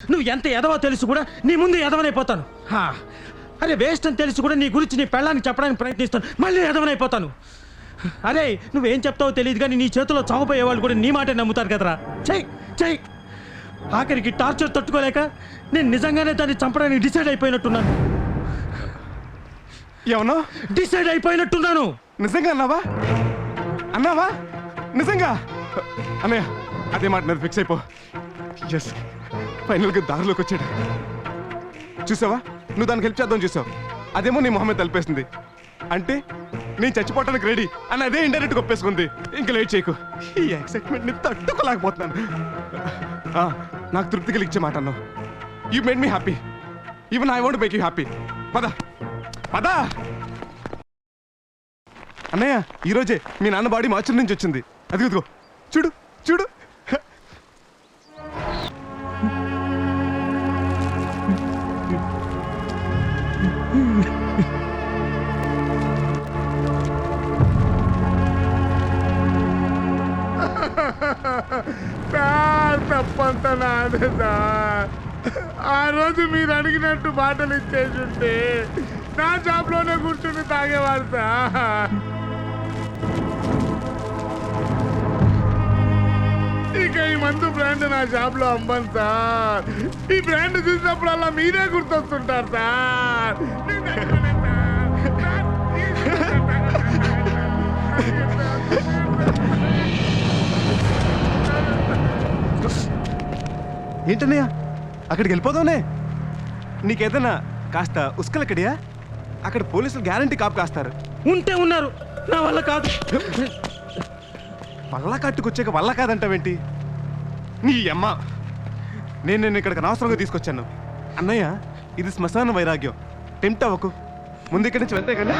నువ్వు ఎంత ఎదవో తెలుసు కూడా నీ ముందు ఎదవనైపోతాను. అరే వేస్ట్ అని తెలుసు కూడా నీ గురించి నీ పెళ్ళానికి చెప్పడానికి ప్రయత్నిస్తాను, మళ్ళీ ఎదవనైపోతాను. అరే నువ్వేం చెప్తావో తెలియదు కానీ నీ చేతిలో చావపోయే వాళ్ళు కూడా నీ మాటే నమ్ముతారు కదరా. చెయ్యి చెయ్యి. ఆఖరికి టార్చర్ తట్టుకోలేక నేను నిజంగానే దాన్ని చంపడానికి డిసైడ్ అయిపోయినట్టున్నాను. ఏమన్నా డిసైడ్ అయిపోయినట్టున్నాను. నిజంగా అన్నావా నిజంగా? అన్నయ్య అదే మాట మీద ఫిక్స్ అయిపో. ఎస్, ఫైనల్గా దారిలోకి వచ్చాడు. చూసావా, నువ్వు దానికి హెల్ప్ చేద్దాం చూసావు, అదేమో నీ మొహమ్మద్ తలిపేసింది. అంటే నేను చచ్చిపోవటానికి రెడీ అని అదే ఇండైరెక్ట్గా ఒప్పేసుకుంది. ఇంకా లేట్ చేయకు, ఈ ఎక్సైట్మెంట్ని తట్టుకోలేకపోతున్నాను. నాకు తృప్తి కలిగించే మాట అన్నావు. You made me happy, even I want make you happy. పదా పదా. అన్నయ్య ఈరోజే మీ నాన్న బాడీ మార్చుల నుంచి వచ్చింది. అదిగో చూడు చూడు. తప్పంత నాదే సార్. ఆ రోజు మీరు అడిగినట్టు బాటలు ఇచ్చేసి నా షాప్లోనే కూర్చుని తాగేవాడు సార్. ఇక ఈ మందు బ్రాండ్ నా షాప్లో అమ్మను సార్. ఈ బ్రాండ్ చూసినప్పుడల్లా మీరే గుర్తొస్తుంటారు సార్. ఏంటన్నయ్య అక్కడికి వెళ్ళిపోదావునే? నీకేదన్నా కాస్త ఉస్కలక్కడియా? అక్కడ పోలీసులు గ్యారంటీ కాపు కాస్తారు. ఉంటే ఉన్నారు, నా వల్ల కాదు. వల్ల కట్టుకొచ్చాక వల్ల కాదంటావేంటి? నీ అమ్మ, నేను ఇక్కడికి అనవసరంగా తీసుకొచ్చాను. అన్నయ్య ఇది శ్మశాన వైరాగ్యం, టెంప్ట్ అవ్వకు. ముందు ఇక్కడి నుంచి వెళ్తే కానీ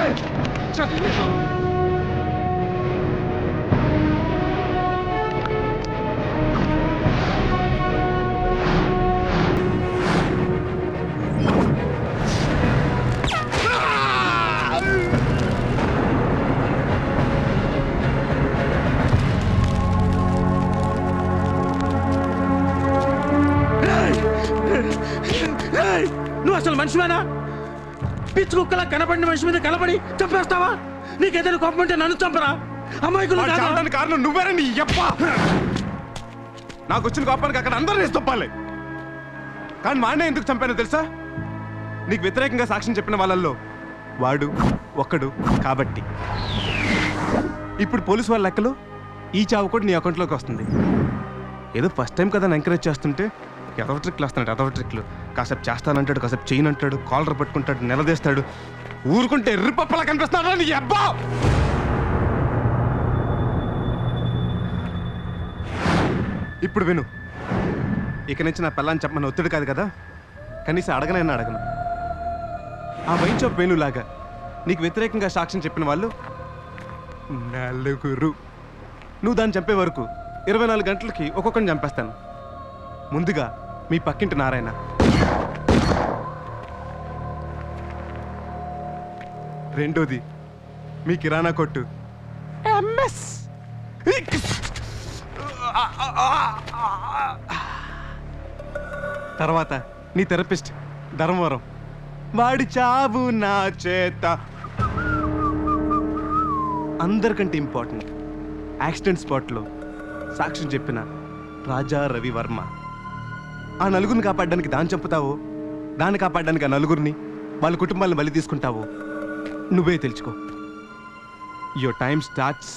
నువ్వు అసలు మనిషివేనా? పిచ్చి కుక్కలా కనపడిన మనిషి మీద కనపడి చంపేస్తావా? నీకేదైనా కోపం అంటే నన్ను చంపరా? అమ్మాయికులు కారణం నువ్వేరా నీ యప్ప. నాకు వచ్చిన కోపానికి అక్కడ అందరూ వేసి తప్పాలి. కానీ మా అన్న ఎందుకు చంపానో తెలుసా? నీకు వ్యతిరేకంగా సాక్ష్యం చెప్పిన వాళ్ళల్లో వాడు ఒక్కడు కాబట్టి. ఇప్పుడు పోలీసు వాళ్ళ లెక్కలు ఈ చావు కూడా నీ అకౌంట్లోకి వస్తుంది. ఏదో ఫస్ట్ టైం కదా ఎంకరేజ్ చేస్తుంటే ఎదవ ట్రిక్లు వస్తున్నాడు. ఎదవ ట్రిక్లు కాసేపు చేస్తానంటాడు, కాసేపు చేయనంటాడు, కాలర్ పట్టుకుంటాడు, నిలదీస్తాడు. ఊరుకుంటే ఎర్రిపప్పలా కనిపిస్తున్నాడు నీ అబ్బా. ఇప్పుడు విను, ఇక నుంచి నా పిల్లని చెప్పమని ఒత్తిడి కాదు కదా, కనీసం అడగనైనా అడగను. ఆ వైన్ షాప్ వేణులాగా నీకు వ్యతిరేకంగా సాక్ష్యం చెప్పిన వాళ్ళు 4. నువ్వు దాన్ని చంపే వరకు 24 గంటలకి ఒక్కొక్కరిని చంపేస్తాను. ముందుగా మీ పక్కింటి నారాయణ, రెండోది మీ కిరాణా కొట్టు ఎంఎస్, తర్వాత నీ థెరపిస్ట్ ధర్మవరం, వాడి చావు నా చేత. అందరికంటే ఇంపార్టెంట్, యాక్సిడెంట్ స్పాట్లో సాక్ష్యం చెప్పిన రాజా రవివర్మ. ఆ నలుగురిని కాపాడడానికి దాన్ని చంపుతావు, దాన్ని కాపాడడానికి ఆ నలుగురిని వాళ్ళ కుటుంబాలను బలి తీసుకుంటావు. నువ్వే తెలుసుకో. Your time starts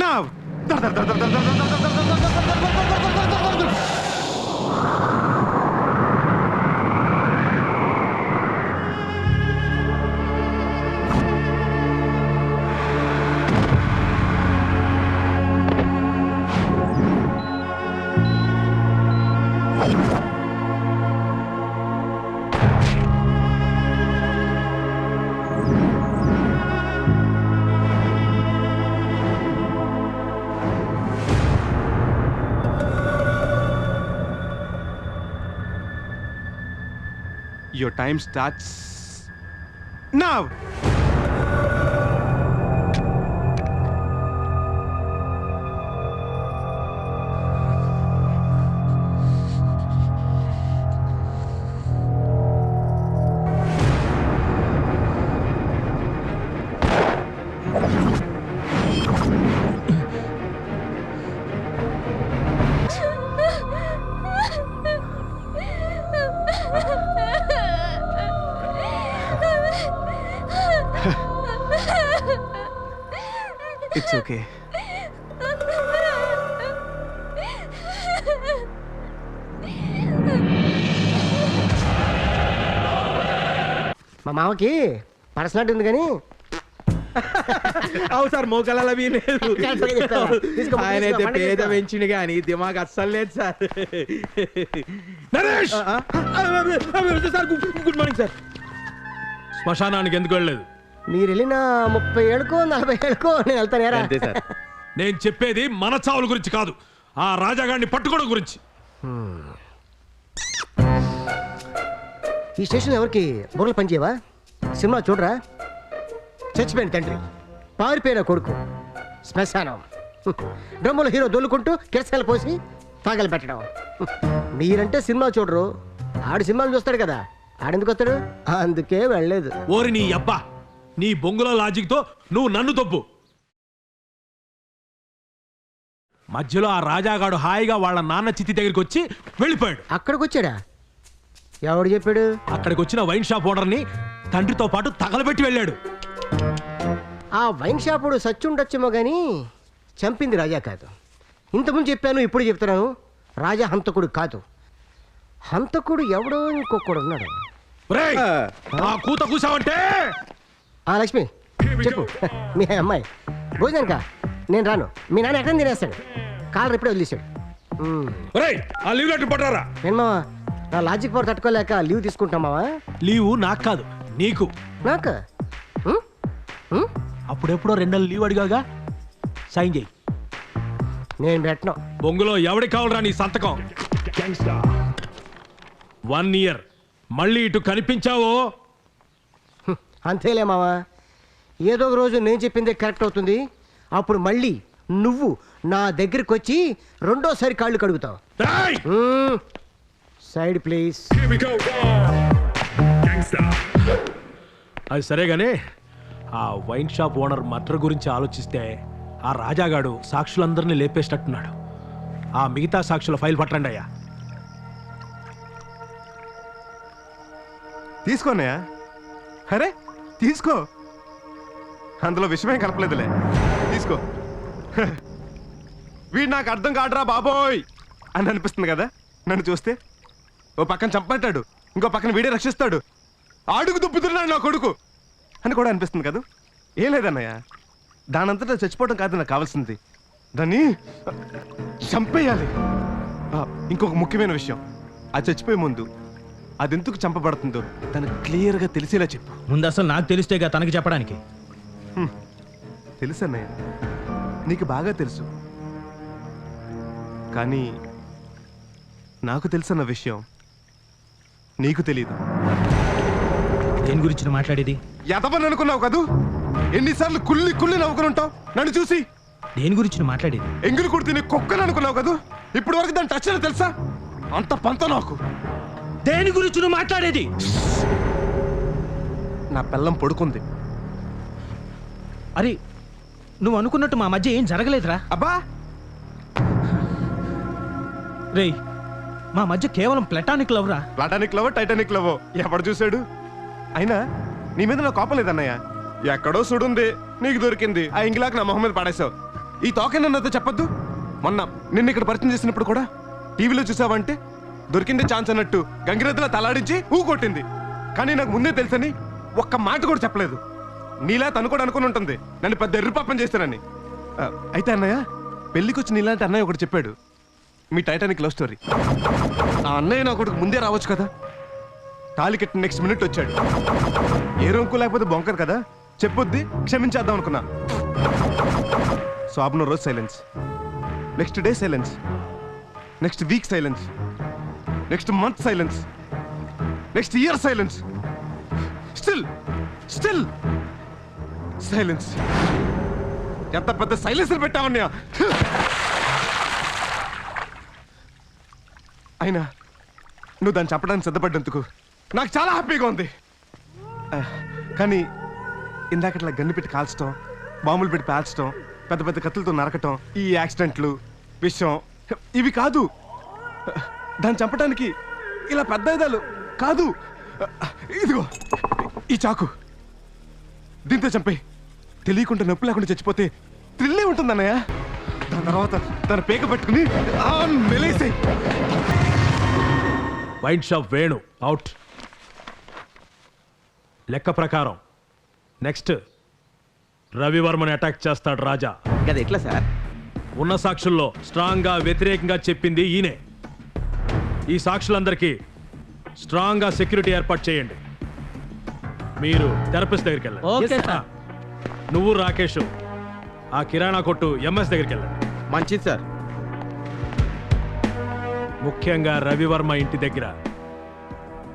now. Your time starts now. It's okay. మా మామకి పర్సనాలిటీ ఉంది కానీ అవు సార్ మోకాల అవి లేదు. కరెక్ట్గా చెప్పావా? తీసుకో, ఆయన అయితే తీసుకో, పేద తీసుకో. పెంచిండు కానీ దిమాగ్ అస్సలు లేదు sir. Naresh sir good morning sir. శ్మశానానికి ఎందుకు వెళ్ళలేదు? మీరు వెళ్ళిన 30 ఏళ్ళకో 40 ఏళ్ళకో నేను వెళ్తాను ఏరా. అంతే సార్. నేను చెప్పేది మన చావుల గురించి కాదు, ఆ రాజాగాడిని పట్టుకోవడం గురించి. ఈ స్టేషన్ ఎవరికి బుర్రలు పనిచేయవా? సినిమా చూడరా? చచ్చిపోయిన తండ్రి, పారిపోయిన కొడుకు, శ్మశానం, డ్రమ్ముల హీరో దొల్లుకుంటూ కిరసాలు పోసి పాగలు పెట్టడం. మీరంటే సినిమా చూడరు, ఆడు సినిమాలు చూస్తాడు కదా, ఆడెందుకు వస్తాడు? అందుకే వెళ్ళలేదు. ఓరి నీ అబ్బా, నీ బొంగుల లాజిక్తో నువ్వు నన్ను తప్పు. మధ్యలో ఆ రాజాగాడు హాయిగా వాళ్ళ నాన్న చిత్తి దగ్గరికి వచ్చి వెళ్ళిపోయాడు. అక్కడికి వచ్చాడా? ఎవడు చెప్పాడు? అక్కడికి వచ్చిన వైన్ షాప్ ఓనర్ని తండ్రితో పాటు తగలబెట్టి వెళ్ళాడు. ఆ వైన్ షాపుడు సచ్చుండొచ్చేమో కానీ చంపింది రాజా కాదు. ఇంతకుముందు చెప్పాను, ఇప్పుడు చెప్తున్నాను, రాజా హంతకుడు కాదు. హంతకుడు ఎవడో ఇంకొకడు ఉన్నాడు. ఒరేయ్, ఆ కూత కూసావంటే ఆ లక్ష్మి చెప్పు. మీ అమ్మాయి భోజనానికా? నేను రాను. మీ నాన్న ఎక్కడ తినేస్తాడు, కాలర్ ఇప్పుడే వదిలేశాడు. ఒరేయ్, ఆ లీవ్ లెటర్ పట్టారా. నేను మావా నా లాజిక్ పవర్ తట్టుకోలేక లీవ్ తీసుకుంటామావా? లీవు నాకు కాదు, నీకు. నాకు అప్పుడెప్పుడో 2 నెలలు లీవ్ అడిగాగా, సైన్ చేయి. నేను పెట్టను. బొంగులో ఎవడి కావాలరా నీ సంతకం? 1 ఇయర్ మళ్ళీ ఇటు కనిపించావో అంతేలే మావా, ఏదో ఒక రోజు నేను చెప్పిందే కరెక్ట్ అవుతుంది. అప్పుడు మళ్ళీ నువ్వు నా దగ్గరికి వచ్చి రెండోసారి కాళ్ళు కడుగుతావు. రేయ్! Side please. అది సరేగానే, ఆ వైన్ షాప్ ఓనర్ మర్డర్ గురించి ఆలోచిస్తే ఆ రాజాగాడు సాక్షులందరినీ లేపేసినట్టున్నాడు. ఆ మిగతా సాక్షుల ఫైల్ పట్టండి అయ్యా. తీసుకోనయ్యా. అరే తీసుకో, అందులో విషయమేం కలపలేదులే, తీసుకో. వీడు నాకు అర్థం కాదురా బాబోయ్ అని అనిపిస్తుంది కదా నన్ను చూస్తే. ఓ పక్కన చంపంటాడు, ఇంకో పక్కన వీడే రక్షిస్తాడు, అడుగు దుప్పుతున్నాడు నా కొడుకు అని కూడా అనిపిస్తుంది కదా. ఏం లేదన్నయ్య, దానంతటా చచ్చిపోవడం కాదు నాకు కావాల్సింది, దాన్ని చంపేయాలి. ఇంకొక ముఖ్యమైన విషయం, అది చచ్చిపోయే ముందు అది ఎందుకు చంపబడుతుందో తనకు క్లియర్గా తెలిసేలా చెప్పు. ముందు అసలు నాకు తెలిస్తేగా తనకి చెప్పడానికి. తెలుసు అన్నయ్య, నీకు బాగా తెలుసు, కానీ నాకు తెలుసన్న విషయం నీకు తెలీదు. దేని గురించి నువ్వు మాట్లాడేది? ఎదవని అనుకున్నావు కదూ, ఎన్నిసార్లు కుళ్ళి కుళ్ళి నవ్వుకుని ఉంటావు నన్ను చూసి. దేని గురించి నువ్వు మాట్లాడేది? ఎంగిలి కుడితే నీ కుక్కని అనుకున్నావు కదూ, ఇప్పుడు వరకు దాన్ని టచ్ అని తెలుసా? అంత పంత నాకు. దేని గురించి నువ్వు మాట్లాడేది? నా పిల్లం పడుకుంది. అరే, నువ్వు అనుకున్నట్టు మా మధ్య ఏం జరగలేదురా. అబ్బా, రేయ్, మా మధ్య కేవలం ప్లాటానిక్ లవ్ రా. ప్లాటానిక్ లవో టైటానిక్ లవో ఎవడు చూశాడు? అయినా నీ మీద నాకు కోపం లేదన్నయ్య, ఎక్కడో సుడుంది నీకు దొరికింది, ఆ ఇంగిలాకి నా మొహం మీద పడేసావు. ఈ తోకని నన్ను చెప్పొద్దు. మొన్న నిన్ను ఇక్కడ పరిచయం చేసినప్పుడు కూడా టీవీలో చూసావంటే దొరికింది ఛాన్స్ అన్నట్టు గంగిరెద్దులా తలాడించి కొట్టింది. కానీ నాకు ముందే తెలుసని ఒక్క మాట కూడా చెప్పలేదు. నీలా తను కూడా అనుకుని ఉంటుంది నన్ను పెద్ద ఎర్రిపాపం చేస్తానని. అయితే అన్నయ్య, పెళ్లికి వచ్చి నీలాంటి అన్నయ్య ఒకటి చెప్పాడు, మీ టైటానిక్ లవ్ స్టోరీ. ఆ అన్నయ్య నా కొడుకు ముందే రావచ్చు కదా. తాళి కట్టిన నెక్స్ట్ మినిట్ వచ్చాడు. ఏ రొంకు లేకపోతే బొంకరు కదా, చెప్పొద్ది క్షమించేద్దాం అనుకున్నా. స్వాబ్నో రోజు silence, next day silence, next week silence, next month silence, next year silence, still still silence. ఎంత పెద్ద సైలెన్స్ పెట్టావన్నయ్య. అయినా నువ్వు దాన్ని చెప్పడానికి సిద్ధపడ్డందుకు నాకు చాలా హ్యాపీగా ఉంది. కానీ ఇందాకట్లా గన్ను పెట్టి కాల్చడం, బాంబులు పెట్టి పేల్చడం, పెద్ద పెద్ద కత్తులతో నరకటం, ఈ యాక్సిడెంట్లు, విషయం, ఇవి కాదు. దాన్ని చంపడానికి ఇలా పెద్ద ఆయుధాలు కాదు. ఇదిగో ఈ చాకు, దీంతో చంపే. తెలియకుండా నొప్పి లేకుండా చచ్చిపోతే థ్రిల్లే ఉంటుంది అన్నయ్య. దాని తర్వాత తన పేక పెట్టుకుని మెలేసాయి. Wine shop Venu out. లెక్క ప్రకారం నెక్స్ట్ రవివర్మని అటాక్ చేస్తాడు రాజా. అది ఎట్లా సార్? ఉన్న సాక్షుల్లో స్ట్రాంగ్ గా వ్యతిరేకంగా చెప్పింది ఈయనే. ఈ సాక్షులందరికీ స్ట్రాంగ్ గా సెక్యూరిటీ ఏర్పాటు చేయండి. మీరు థెరపిస్ట్ దగ్గరికి వెళ్ళండి. Okay sir. నువ్వు రాకేష్ ఆ కిరాణా కొట్టు ఎంఎస్ దగ్గరికి వెళ్ళండి. మంచిది సార్. ముఖ్యంగా రవివర్మ ఇంటి దగ్గర